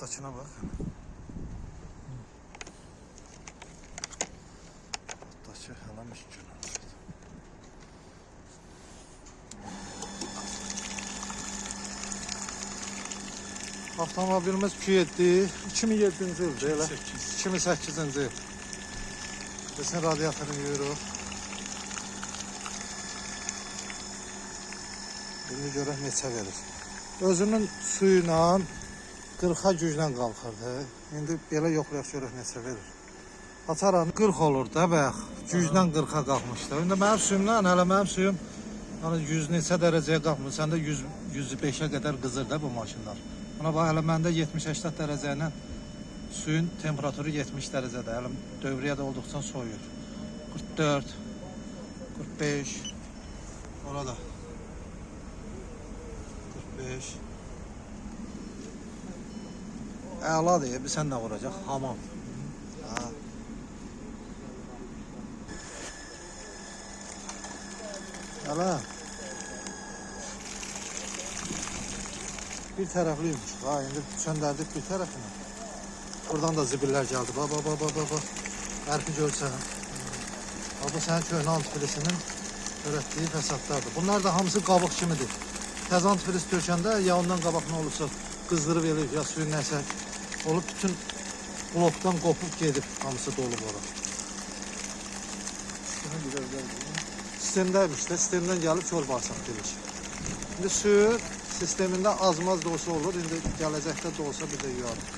Alttakına bak. Alttaki hala müşkün. Avtomobilimiz Q7 2007-ci ildir elə. 2008-ci il. Desin radiatorunu yuyuruq. Bunu görək neçə verir. Özünün suyla 40-a güclə qalxırdı. İndi belə yoxlayaq görək neçə verir. Açaran 40 olur da bayaq. Güclə 40-a qalxmışdı. İndi mənim suyumdan, hələ mənim suyum hani 100 neçə dərəcəyə qalxmır. Səndə 105-ə qədər qızır da bu maşınlar. Buna bax, hələ məndə 70-80 dərəcə ilə suyun temperaturu 70 dərəcədə. Hələ dövriyyədə olduqca soyuyur. 44, 45, orada 45. Əladır, bir sən nə vuracaq? Hamam. Ha. Hələ bir tərəfliymiş. Ha, indi söndərdik bir tərəfini. Buradan da zibillər gəldi. Bax. Ərfi görsən. Bu sənin köhnə antifrisinin öyrətdiyi fəsadlardır. Bunlar da hamısı qabıq kimidir. Təzə antifris dökəndə ya ondan qabaq nə olursa qızdırıb eləyib, ya suyu nəsə olub, bütün blokdan qopub gedib, hamısı dolub ora. Sistemdəymiş də, sistemdən gəlib kör bağırsaq demiş. İndi suyu sistemində azmaz da olsa olur, indi gələcəkdə də olsa bir də yuyarıq.